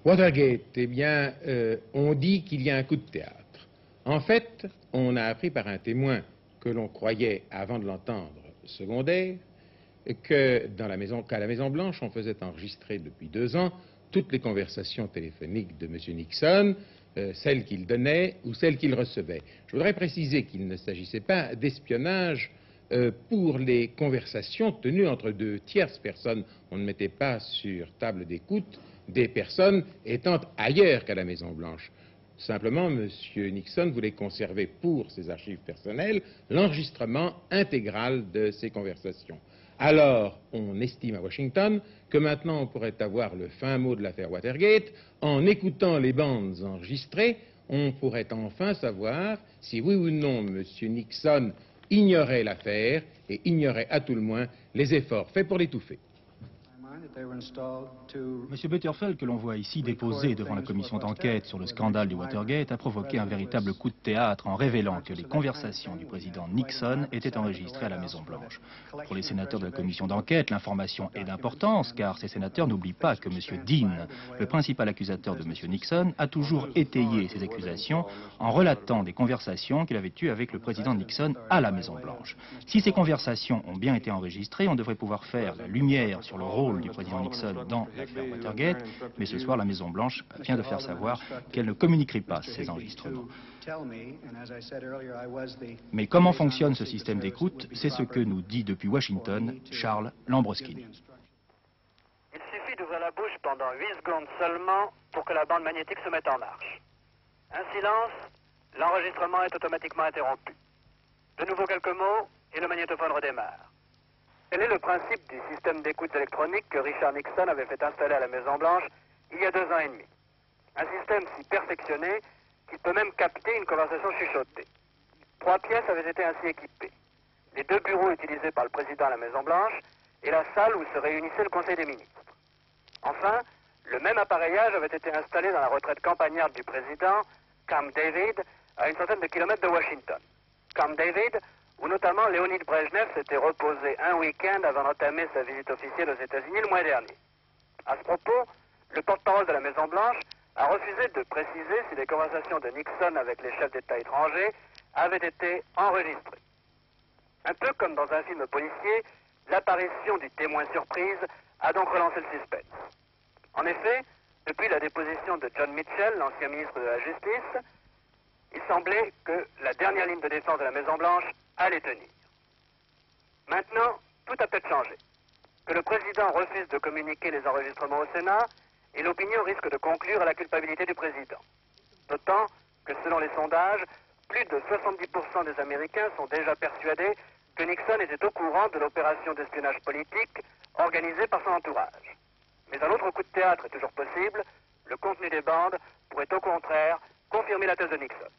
Watergate, eh bien, on dit qu'il y a un coup de théâtre. En fait, on a appris par un témoin que l'on croyait, avant de l'entendre, secondaire, qu'à la Maison-Blanche, on faisait enregistrer depuis 2 ans toutes les conversations téléphoniques de M. Nixon, celles qu'il donnait ou celles qu'il recevait. Je voudrais préciser qu'il ne s'agissait pas d'espionnage pour les conversations tenues entre 2 tierces personnes. On ne mettait pas sur table d'écoute des personnes étant ailleurs qu'à la Maison-Blanche. Simplement, M. Nixon voulait conserver pour ses archives personnelles l'enregistrement intégral de ces conversations. Alors, on estime à Washington que maintenant on pourrait avoir le fin mot de l'affaire Watergate. En écoutant les bandes enregistrées, on pourrait enfin savoir si oui ou non M. Nixon ignorait l'affaire et ignorait à tout le moins les efforts faits pour l'étouffer. M. Butterfield, que l'on voit ici déposé devant la commission d'enquête sur le scandale du Watergate, a provoqué un véritable coup de théâtre en révélant que les conversations du président Nixon étaient enregistrées à la Maison-Blanche. Pour les sénateurs de la commission d'enquête, l'information est d'importance, car ces sénateurs n'oublient pas que M. Dean, le principal accusateur de M. Nixon, a toujours étayé ses accusations en relatant des conversations qu'il avait eues avec le président Nixon à la Maison-Blanche. Si ces conversations ont bien été enregistrées, on devrait pouvoir faire la lumière sur le rôle du président Nixon dans l'affaire Watergate, mais ce soir la Maison-Blanche vient de faire savoir qu'elle ne communiquerait pas ces enregistrements. Mais comment fonctionne ce système d'écoute? C'est ce que nous dit depuis Washington Charles Lambruschini. Il suffit d'ouvrir la bouche pendant 8 secondes seulement pour que la bande magnétique se mette en marche. Un silence, l'enregistrement est automatiquement interrompu. De nouveau quelques mots et le magnétophone redémarre. Quel est le principe du système d'écoute électronique que Richard Nixon avait fait installer à la Maison-Blanche il y a 2 ans et demi? Un système si perfectionné qu'il peut même capter une conversation chuchotée. 3 pièces avaient été ainsi équipées. Les 2 bureaux utilisés par le président à la Maison-Blanche et la salle où se réunissait le Conseil des ministres. Enfin, le même appareillage avait été installé dans la retraite campagnarde du président, Camp David, à une centaine de kilomètres de Washington. Camp David, où notamment Léonid Brejnev s'était reposé un week-end avant d'entamer sa visite officielle aux États-Unis le mois dernier. À ce propos, le porte-parole de la Maison-Blanche a refusé de préciser si les conversations de Nixon avec les chefs d'État étrangers avaient été enregistrées. Un peu comme dans un film policier, l'apparition du témoin surprise a donc relancé le suspense. En effet, depuis la déposition de John Mitchell, l'ancien ministre de la Justice, il semblait que la dernière ligne de défense de la Maison-Blanche allait tenir. Maintenant, tout a peut-être changé. Que le président refuse de communiquer les enregistrements au Sénat et l'opinion risque de conclure à la culpabilité du président. D'autant que selon les sondages, plus de 70% des Américains sont déjà persuadés que Nixon était au courant de l'opération d'espionnage politique organisée par son entourage. Mais un autre coup de théâtre est toujours possible. Le contenu des bandes pourrait au contraire confirmer la thèse de Nixon.